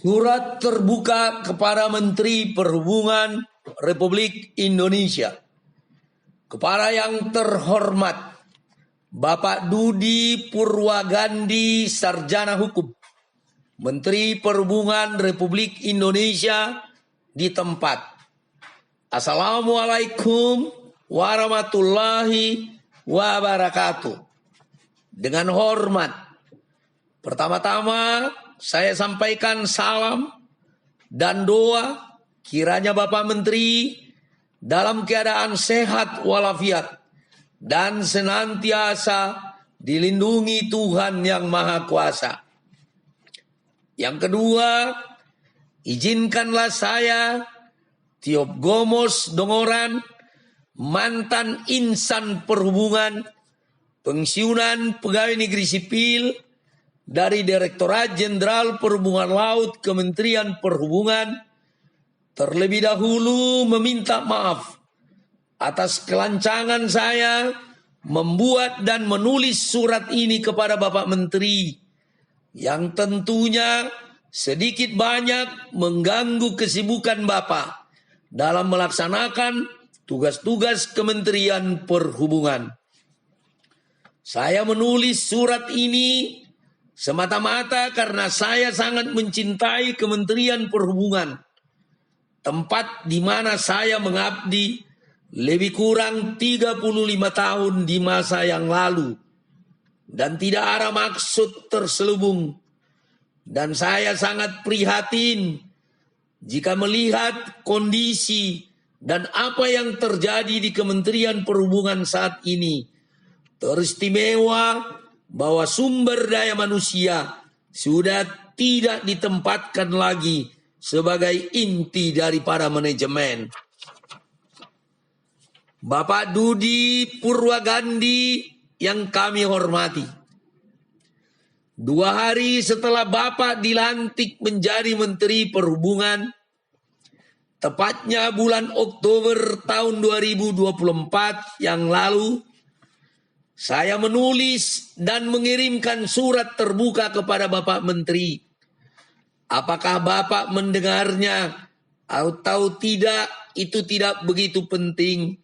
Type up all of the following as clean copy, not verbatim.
Surat terbuka kepada Menteri Perhubungan Republik Indonesia. Kepada yang terhormat Bapak Dudi Purwagandi, Sarjana Hukum, Menteri Perhubungan Republik Indonesia di tempat. Assalamualaikum warahmatullahi wabarakatuh. Dengan hormat, pertama-tama saya sampaikan salam dan doa kiranya Bapak Menteri dalam keadaan sehat walafiat dan senantiasa dilindungi Tuhan Yang Maha Kuasa. Yang kedua, izinkanlah saya, Tiop Gomos Dongoran, mantan insan perhubungan, pensiunan pegawai negeri sipil dari Direktorat Jenderal Perhubungan Laut Kementerian Perhubungan, terlebih dahulu meminta maaf atas kelancangan saya membuat dan menulis surat ini kepada Bapak Menteri, yang tentunya sedikit banyak mengganggu kesibukan Bapak dalam melaksanakan tugas-tugas Kementerian Perhubungan. Saya menulis surat ini semata-mata karena saya sangat mencintai Kementerian Perhubungan, tempat di mana saya mengabdi lebih kurang 35 tahun di masa yang lalu, dan tidak ada maksud terselubung. Dan saya sangat prihatin jika melihat kondisi dan apa yang terjadi di Kementerian Perhubungan saat ini, teristimewa bahwa sumber daya manusia sudah tidak ditempatkan lagi sebagai inti daripada manajemen. Bapak Dudi Purwagandi yang kami hormati, 2 hari setelah Bapak dilantik menjadi Menteri Perhubungan, tepatnya bulan Oktober tahun 2024 yang lalu, saya menulis dan mengirimkan surat terbuka kepada Bapak Menteri. Apakah Bapak mendengarnya atau tidak, itu tidak begitu penting.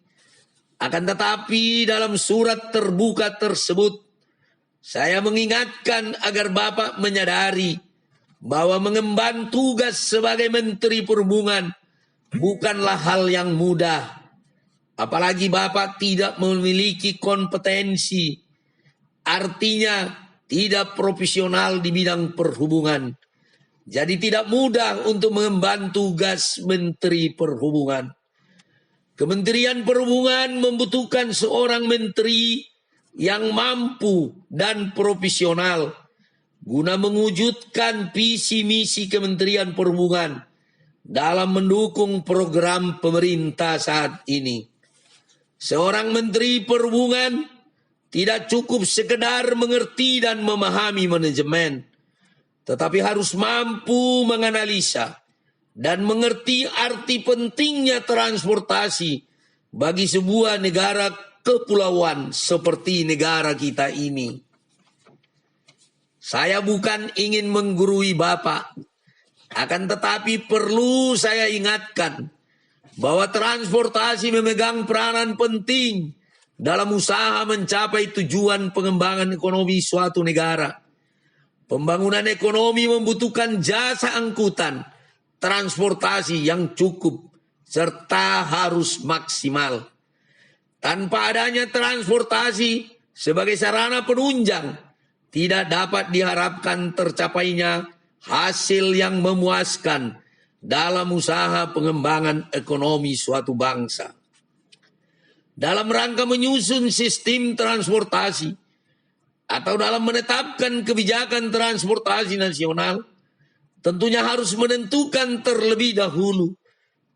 Akan tetapi dalam surat terbuka tersebut, saya mengingatkan agar Bapak menyadari bahwa mengemban tugas sebagai Menteri Perhubungan bukanlah hal yang mudah. Apalagi Bapak tidak memiliki kompetensi, artinya tidak profesional di bidang perhubungan. Jadi tidak mudah untuk mengemban tugas Menteri Perhubungan. Kementerian Perhubungan membutuhkan seorang menteri yang mampu dan profesional guna mewujudkan visi misi Kementerian Perhubungan dalam mendukung program pemerintah saat ini. Seorang Menteri Perhubungan tidak cukup sekedar mengerti dan memahami manajemen, tetapi harus mampu menganalisa dan mengerti arti pentingnya transportasi bagi sebuah negara kepulauan seperti negara kita ini. Saya bukan ingin menggurui Bapak, akan tetapi perlu saya ingatkan bahwa transportasi memegang peranan penting dalam usaha mencapai tujuan pengembangan ekonomi suatu negara. Pembangunan ekonomi membutuhkan jasa angkutan, transportasi yang cukup, serta harus maksimal. Tanpa adanya transportasi sebagai sarana penunjang, tidak dapat diharapkan tercapainya hasil yang memuaskan dalam usaha pengembangan ekonomi suatu bangsa. Dalam rangka menyusun sistem transportasi atau dalam menetapkan kebijakan transportasi nasional, tentunya harus menentukan terlebih dahulu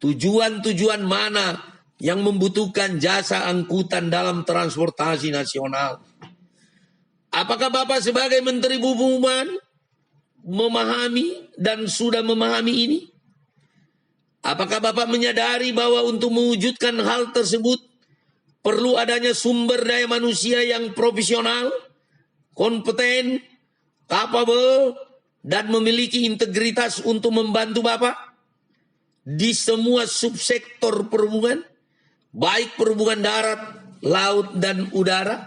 tujuan-tujuan mana yang membutuhkan jasa angkutan dalam transportasi nasional. Apakah Bapak sebagai Menteri Perhubungan memahami dan sudah memahami ini? Apakah Bapak menyadari bahwa untuk mewujudkan hal tersebut perlu adanya sumber daya manusia yang profesional, kompeten, capable, dan memiliki integritas untuk membantu Bapak di semua subsektor perhubungan, baik perhubungan darat, laut, dan udara?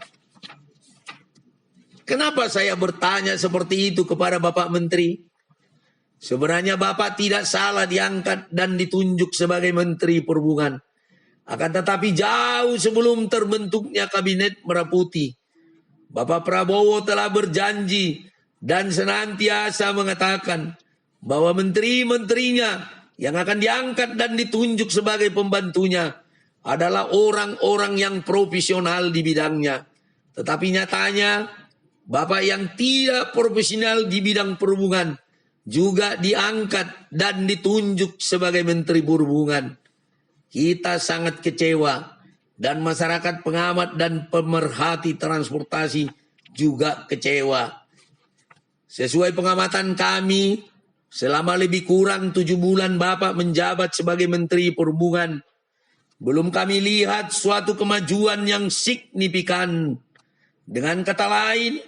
Kenapa saya bertanya seperti itu kepada Bapak Menteri? Sebenarnya Bapak tidak salah diangkat dan ditunjuk sebagai Menteri Perhubungan. Akan tetapi jauh sebelum terbentuknya Kabinet Merah Putih, Bapak Prabowo telah berjanji dan senantiasa mengatakan bahwa menteri-menterinya yang akan diangkat dan ditunjuk sebagai pembantunya adalah orang-orang yang profesional di bidangnya. Tetapi nyatanya Bapak yang tidak profesional di bidang perhubungan juga diangkat dan ditunjuk sebagai Menteri Perhubungan. Kita sangat kecewa dan masyarakat pengamat dan pemerhati transportasi juga kecewa. Sesuai pengamatan kami, selama lebih kurang 7 bulan Bapak menjabat sebagai Menteri Perhubungan, belum kami lihat suatu kemajuan yang signifikan. Dengan kata lain,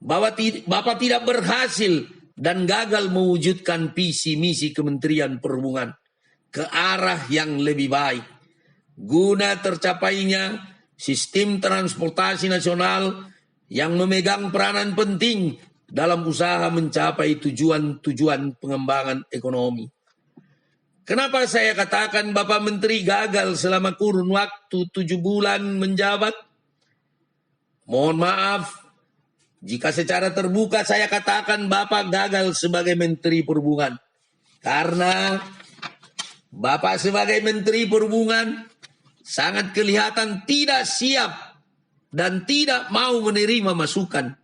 Bapak tidak berhasil dan gagal mewujudkan visi misi Kementerian Perhubungan ke arah yang lebih baik, guna tercapainya sistem transportasi nasional yang memegang peranan penting dalam usaha mencapai tujuan-tujuan pengembangan ekonomi. Kenapa saya katakan Bapak Menteri gagal selama kurun waktu 7 bulan menjabat? Mohon maaf, jika secara terbuka saya katakan Bapak gagal sebagai Menteri Perhubungan. Karena Bapak sebagai Menteri Perhubungan sangat kelihatan tidak siap dan tidak mau menerima masukan.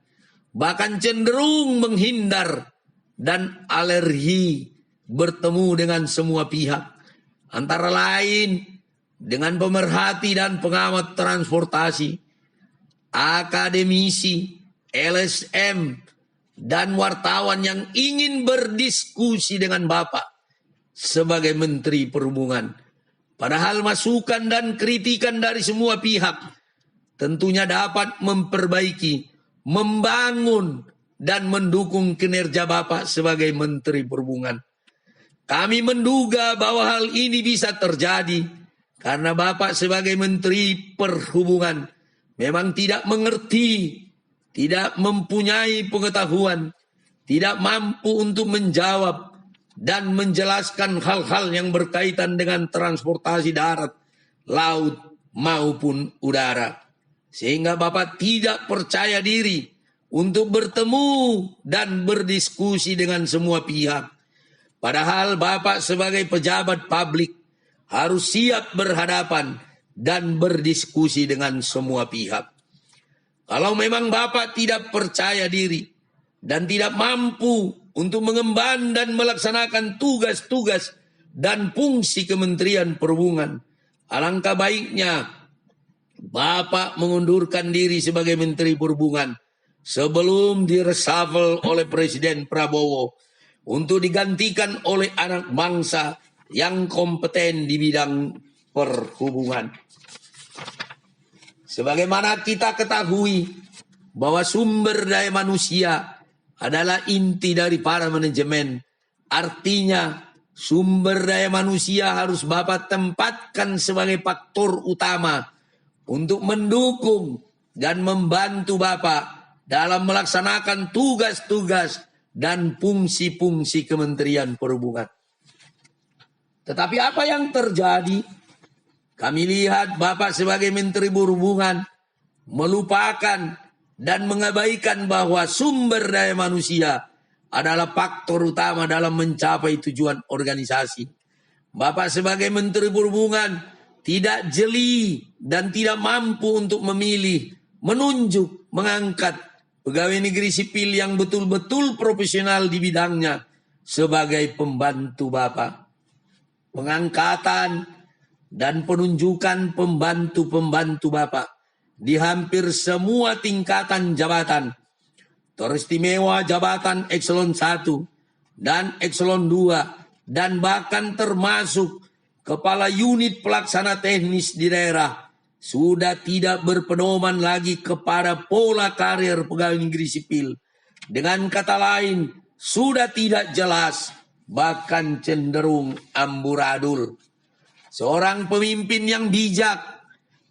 Bahkan cenderung menghindar dan alergi bertemu dengan semua pihak. Antara lain dengan pemerhati dan pengamat transportasi, akademisi, LSM, dan wartawan yang ingin berdiskusi dengan Bapak sebagai Menteri Perhubungan. Padahal masukan dan kritikan dari semua pihak tentunya dapat memperbaiki, membangun, dan mendukung kinerja Bapak sebagai Menteri Perhubungan. Kami menduga bahwa hal ini bisa terjadi karena Bapak sebagai Menteri Perhubungan memang tidak mengerti, tidak mempunyai pengetahuan, tidak mampu untuk menjawab dan menjelaskan hal-hal yang berkaitan dengan transportasi darat, laut, maupun udara. Sehingga Bapak tidak percaya diri untuk bertemu dan berdiskusi dengan semua pihak. Padahal Bapak sebagai pejabat publik harus siap berhadapan dan berdiskusi dengan semua pihak. Kalau memang Bapak tidak percaya diri dan tidak mampu untuk mengemban dan melaksanakan tugas-tugas dan fungsi Kementerian Perhubungan, alangkah baiknya Bapak mengundurkan diri sebagai Menteri Perhubungan sebelum direshuffle oleh Presiden Prabowo untuk digantikan oleh anak bangsa yang kompeten di bidang perhubungan. Sebagaimana kita ketahui bahwa sumber daya manusia adalah inti dari para manajemen. Artinya sumber daya manusia harus Bapak tempatkan sebagai faktor utama untuk mendukung dan membantu Bapak dalam melaksanakan tugas-tugas dan fungsi-fungsi Kementerian Perhubungan. Tetapi apa yang terjadi? Kami lihat Bapak sebagai Menteri Perhubungan melupakan dan mengabaikan bahwa sumber daya manusia adalah faktor utama dalam mencapai tujuan organisasi. Bapak sebagai Menteri Perhubungan tidak jeli dan tidak mampu untuk memilih, menunjuk, mengangkat pegawai negeri sipil yang betul-betul profesional di bidangnya sebagai pembantu Bapak. Pengangkatan dan penunjukan pembantu-pembantu Bapak di hampir semua tingkatan jabatan, teristimewa jabatan Eselon 1 dan Eselon 2, dan bahkan termasuk kepala unit pelaksana teknis di daerah, sudah tidak berpedoman lagi kepada pola karir pegawai negeri sipil. Dengan kata lain, sudah tidak jelas, bahkan cenderung amburadul. Seorang pemimpin yang bijak,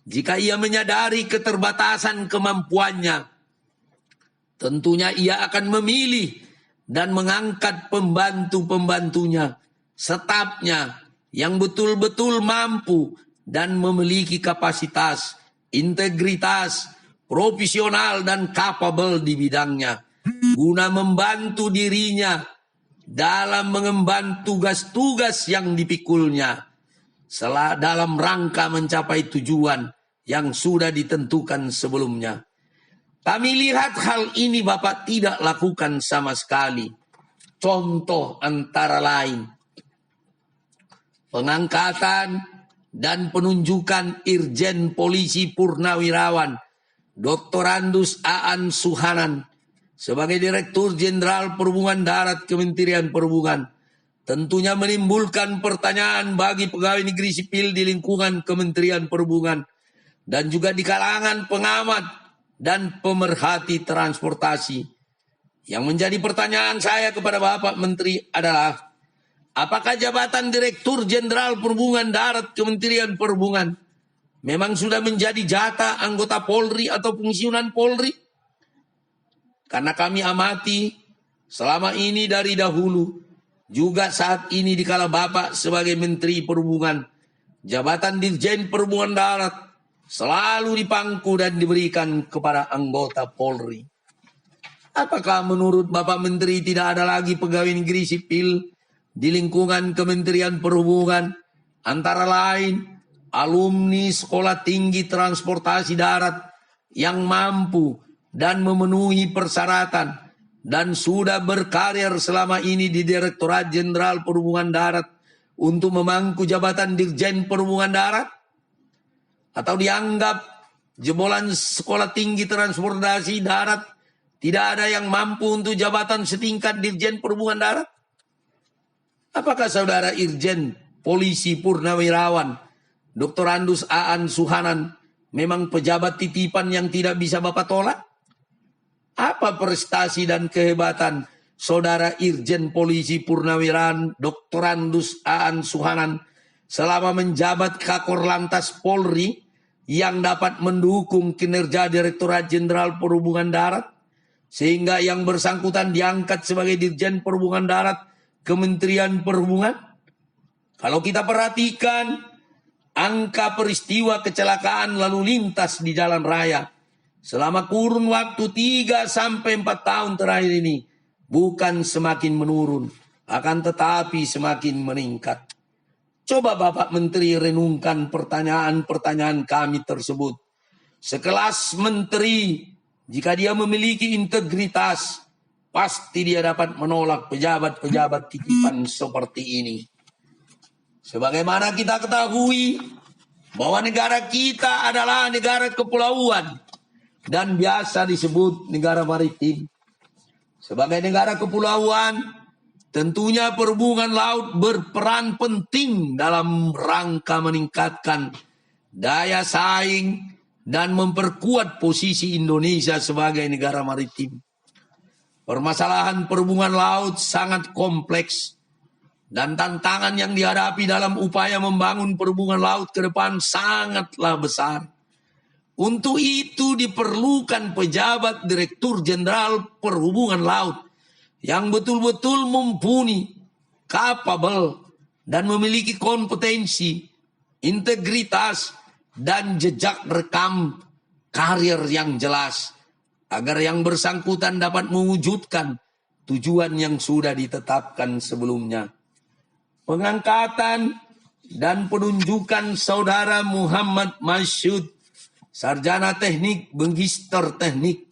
jika ia menyadari keterbatasan kemampuannya, tentunya ia akan memilih dan mengangkat pembantu-pembantunya, stafnya yang betul-betul mampu dan memiliki kapasitas, integritas, profesional dan capable di bidangnya, guna membantu dirinya dalam mengemban tugas-tugas yang dipikulnya, dalam rangka mencapai tujuan yang sudah ditentukan sebelumnya. Kami lihat hal ini Bapak tidak lakukan sama sekali. Contoh antara lain, pengangkatan dan penunjukan Irjen Polisi Purnawirawan Dr. Andus Aan Suhanan sebagai Direktur Jenderal Perhubungan Darat Kementerian Perhubungan tentunya menimbulkan pertanyaan bagi pegawai negeri sipil di lingkungan Kementerian Perhubungan dan juga di kalangan pengamat dan pemerhati transportasi. Yang menjadi pertanyaan saya kepada Bapak Menteri adalah, apakah jabatan Direktur Jenderal Perhubungan Darat Kementerian Perhubungan memang sudah menjadi jatah anggota Polri atau fungsionan Polri? Karena kami amati selama ini dari dahulu, juga saat ini dikala Bapak sebagai Menteri Perhubungan, jabatan Dirjen Perhubungan Darat selalu dipangku dan diberikan kepada anggota Polri. Apakah menurut Bapak Menteri tidak ada lagi pegawai negeri sipil di lingkungan Kementerian Perhubungan, antara lain alumni Sekolah Tinggi Transportasi Darat yang mampu dan memenuhi persyaratan dan sudah berkarir selama ini di Direktorat Jenderal Perhubungan Darat untuk memangku jabatan Dirjen Perhubungan Darat? Atau dianggap jebolan Sekolah Tinggi Transportasi Darat tidak ada yang mampu untuk jabatan setingkat Dirjen Perhubungan Darat? Apakah Saudara Irjen Polisi Purnawirawan Dr. Andus Aan Suhanan memang pejabat titipan yang tidak bisa Bapak tolak? Apa prestasi dan kehebatan Saudara Irjen Polisi Purnawirawan Dr. Andus Aan Suhanan selama menjabat Kakor Lantas Polri yang dapat mendukung kinerja Direktorat Jenderal Perhubungan Darat sehingga yang bersangkutan diangkat sebagai Dirjen Perhubungan Darat Kementerian Perhubungan? Kalau kita perhatikan angka peristiwa kecelakaan lalu lintas di jalan raya selama kurun waktu 3-4 tahun terakhir ini bukan semakin menurun, akan tetapi semakin meningkat. Coba Bapak Menteri renungkan pertanyaan-pertanyaan kami tersebut. Sekelas menteri, jika dia memiliki integritas, pasti dia dapat menolak pejabat-pejabat titipan seperti ini. Sebagaimana kita ketahui bahwa negara kita adalah negara kepulauan dan biasa disebut negara maritim. Sebagai negara kepulauan, tentunya perhubungan laut berperan penting dalam rangka meningkatkan daya saing dan memperkuat posisi Indonesia sebagai negara maritim. Permasalahan perhubungan laut sangat kompleks dan tantangan yang dihadapi dalam upaya membangun perhubungan laut ke depan sangatlah besar. Untuk itu diperlukan pejabat Direktur Jenderal Perhubungan Laut yang betul-betul mumpuni, capable, dan memiliki kompetensi, integritas, dan jejak rekam karir yang jelas, agar yang bersangkutan dapat mewujudkan tujuan yang sudah ditetapkan sebelumnya. Pengangkatan dan penunjukan Saudara Muhammad Masyud, Sarjana Teknik Magister Teknik,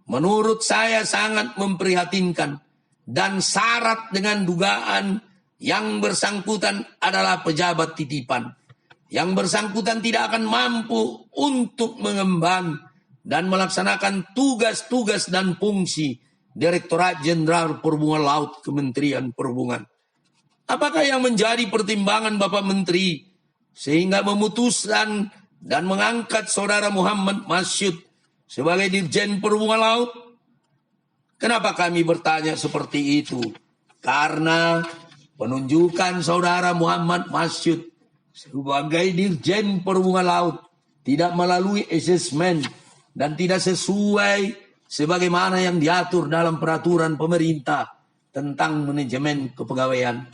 menurut saya sangat memprihatinkan dan syarat dengan dugaan yang bersangkutan adalah pejabat titipan. Yang bersangkutan tidak akan mampu untuk mengemban dan melaksanakan tugas-tugas dan fungsi Direktorat Jenderal Perhubungan Laut Kementerian Perhubungan. Apakah yang menjadi pertimbangan Bapak Menteri sehingga memutuskan dan mengangkat Saudara Muhammad Masyud sebagai Dirjen Perhubungan Laut? Kenapa kami bertanya seperti itu? Karena penunjukan saudara Muhammad Masyud sebagai Dirjen Perhubungan Laut tidak melalui asesmen dan tidak sesuai sebagaimana yang diatur dalam peraturan pemerintah tentang manajemen kepegawaian.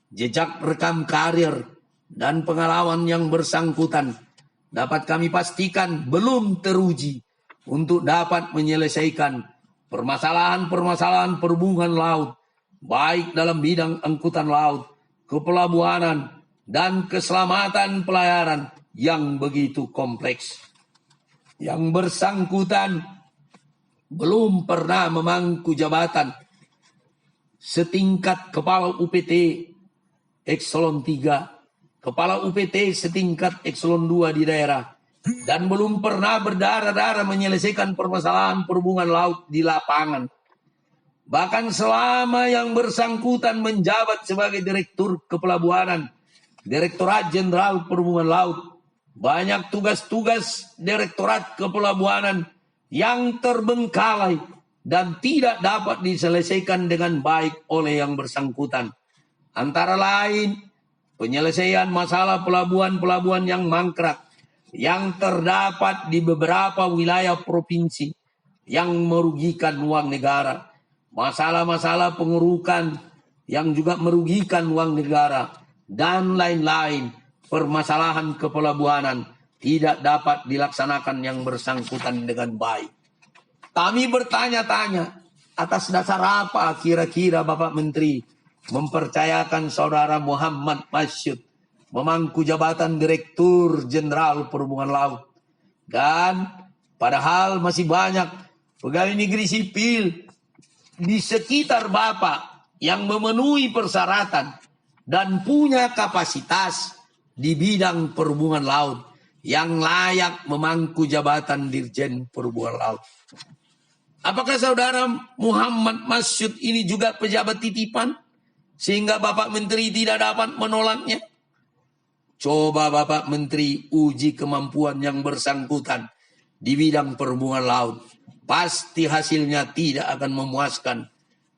Jejak rekam karir dan pengalaman yang bersangkutan dapat kami pastikan belum teruji untuk dapat menyelesaikan permasalahan-permasalahan perhubungan laut, baik dalam bidang angkutan laut, kepelabuhanan, dan keselamatan pelayaran yang begitu kompleks. Yang bersangkutan belum pernah memangku jabatan setingkat Kepala UPT Eselon 3, Kepala UPT setingkat Eselon 2 di daerah, dan belum pernah berdarah-darah menyelesaikan permasalahan perhubungan laut di lapangan. Bahkan selama yang bersangkutan menjabat sebagai Direktur Kepelabuhanan, Direktorat Jenderal Perhubungan Laut, banyak tugas-tugas Direktorat Kepelabuhanan yang terbengkalai dan tidak dapat diselesaikan dengan baik oleh yang bersangkutan. Antara lain, penyelesaian masalah pelabuhan-pelabuhan yang mangkrak, yang terdapat di beberapa wilayah provinsi yang merugikan uang negara, masalah-masalah pengerukan yang juga merugikan uang negara, dan lain-lain. Permasalahan kepelabuhanan tidak dapat dilaksanakan yang bersangkutan dengan baik. Kami bertanya-tanya, atas dasar apa kira-kira Bapak Menteri mempercayakan saudara Muhammad Masyud memangku jabatan Direktur Jenderal Perhubungan Laut? Dan padahal masih banyak pegawai negeri sipil di sekitar Bapak yang memenuhi persyaratan dan punya kapasitas di bidang perhubungan laut yang layak memangku jabatan Dirjen Perhubungan Laut. Apakah saudara Muhammad Masyud ini juga pejabat titipan sehingga Bapak Menteri tidak dapat menolaknya? Coba Bapak Menteri uji kemampuan yang bersangkutan di bidang perhubungan laut. Pasti hasilnya tidak akan memuaskan.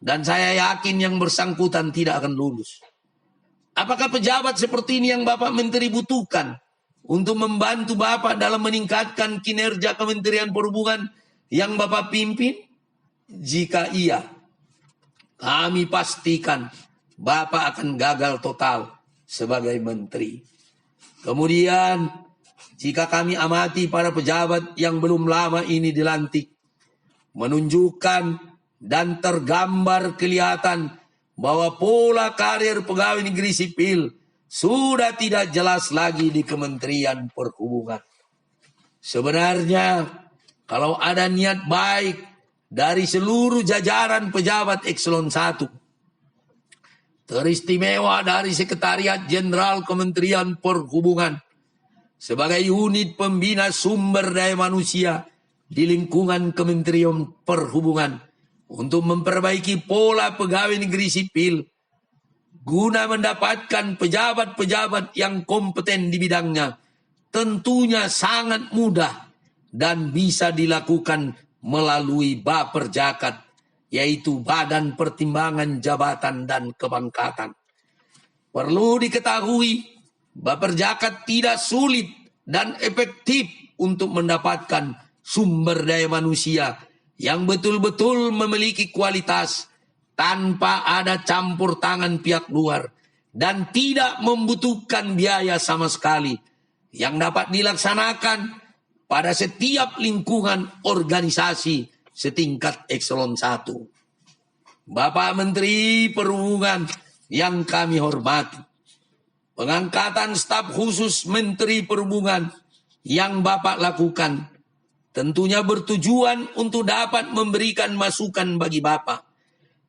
Dan saya yakin yang bersangkutan tidak akan lulus. Apakah pejabat seperti ini yang Bapak Menteri butuhkan untuk membantu Bapak dalam meningkatkan kinerja Kementerian Perhubungan yang Bapak pimpin? Jika iya, kami pastikan Bapak akan gagal total sebagai menteri. Kemudian, jika kami amati para pejabat yang belum lama ini dilantik, menunjukkan dan tergambar kelihatan bahwa pola karir pegawai negeri sipil sudah tidak jelas lagi di Kementerian Perhubungan. Sebenarnya, kalau ada niat baik dari seluruh jajaran pejabat Eselon 1, teristimewa dari Sekretariat Jenderal Kementerian Perhubungan sebagai unit pembina sumber daya manusia di lingkungan Kementerian Perhubungan untuk memperbaiki pola pegawai negeri sipil guna mendapatkan pejabat-pejabat yang kompeten di bidangnya, tentunya sangat mudah dan bisa dilakukan melalui Baperjakat, yaitu Badan Pertimbangan Jabatan dan Kepangkatan. Perlu diketahui, Baperjakat tidak sulit dan efektif untuk mendapatkan sumber daya manusia yang betul-betul memiliki kualitas tanpa ada campur tangan pihak luar dan tidak membutuhkan biaya sama sekali yang dapat dilaksanakan pada setiap lingkungan organisasi setingkat Eselon 1. Bapak Menteri Perhubungan yang kami hormati, pengangkatan staf khusus Menteri Perhubungan yang Bapak lakukan tentunya bertujuan untuk dapat memberikan masukan bagi Bapak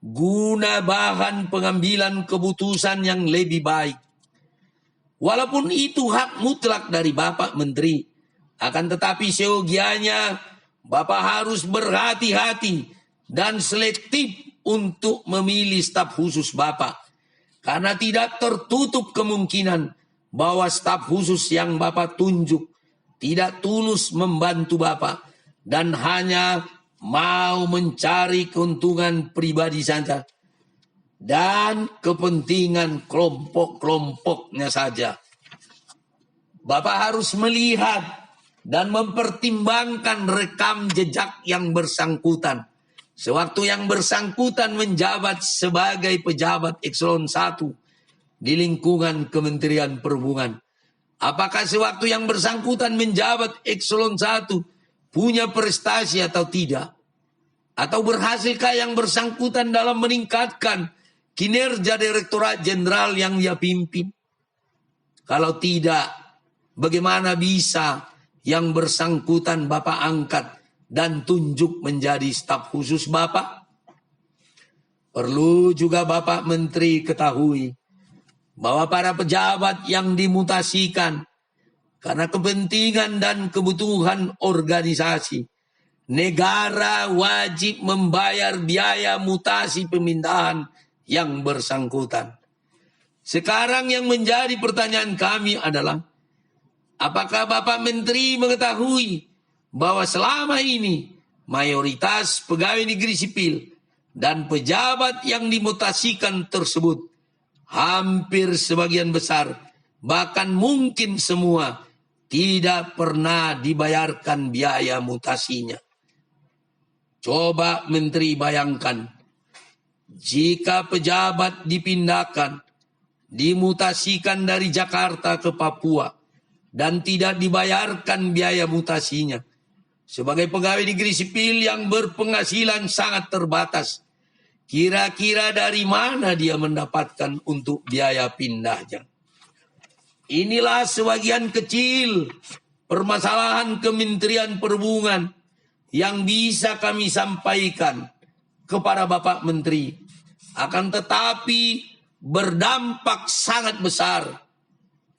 guna bahan pengambilan keputusan yang lebih baik. Walaupun itu hak mutlak dari Bapak Menteri, akan tetapi seyogianya Bapak harus berhati-hati dan selektif untuk memilih staf khusus Bapak. Karena tidak tertutup kemungkinan bahwa staf khusus yang Bapak tunjuk tidak tulus membantu Bapak dan hanya mau mencari keuntungan pribadi saja dan kepentingan kelompok-kelompoknya saja. Bapak harus melihat dan mempertimbangkan rekam jejak yang bersangkutan. Sewaktu yang bersangkutan menjabat sebagai pejabat eselon 1 di lingkungan Kementerian Perhubungan. Apakah sewaktu yang bersangkutan menjabat eselon 1 punya prestasi atau tidak? Atau berhasilkah yang bersangkutan dalam meningkatkan kinerja Direktorat Jenderal yang dia pimpin? Kalau tidak, bagaimana bisa yang bersangkutan Bapak angkat dan tunjuk menjadi staf khusus Bapak? Perlu juga Bapak Menteri ketahui bahwa para pejabat yang dimutasikan karena kepentingan dan kebutuhan organisasi, negara wajib membayar biaya mutasi pemindahan yang bersangkutan. Sekarang yang menjadi pertanyaan kami adalah, apakah Bapak Menteri mengetahui bahwa selama ini mayoritas pegawai negeri sipil dan pejabat yang dimutasikan tersebut hampir sebagian besar, bahkan mungkin semua, tidak pernah dibayarkan biaya mutasinya. Coba Menteri bayangkan, jika pejabat dipindahkan, dimutasikan dari Jakarta ke Papua, dan tidak dibayarkan biaya mutasinya, sebagai pegawai negeri sipil yang berpenghasilan sangat terbatas, kira-kira dari mana dia mendapatkan untuk biaya pindahnya? Inilah sebagian kecil permasalahan Kementerian Perhubungan yang bisa kami sampaikan kepada Bapak Menteri. Akan tetapi berdampak sangat besar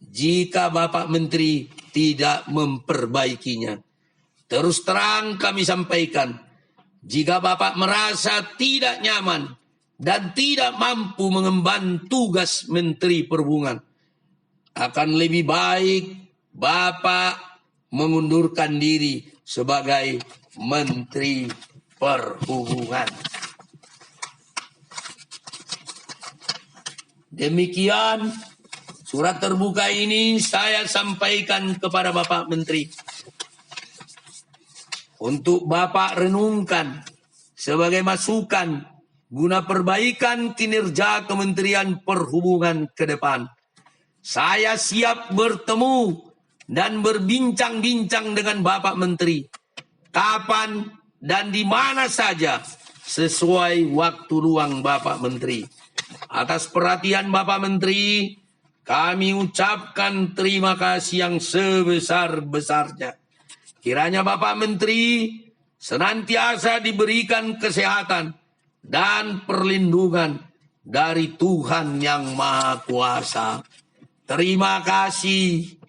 jika Bapak Menteri tidak memperbaikinya. Terus terang kami sampaikan, jika Bapak merasa tidak nyaman dan tidak mampu mengemban tugas Menteri Perhubungan, akan lebih baik Bapak mengundurkan diri sebagai Menteri Perhubungan. Demikian surat terbuka ini saya sampaikan kepada Bapak Menteri untuk Bapak renungkan sebagai masukan guna perbaikan kinerja Kementerian Perhubungan ke depan. Saya siap bertemu dan berbincang-bincang dengan Bapak Menteri kapan dan di mana saja sesuai waktu luang Bapak Menteri. Atas perhatian Bapak Menteri, kami ucapkan terima kasih yang sebesar-besarnya. Kiranya Bapak Menteri senantiasa diberikan kesehatan dan perlindungan dari Tuhan Yang Maha Kuasa. Terima kasih.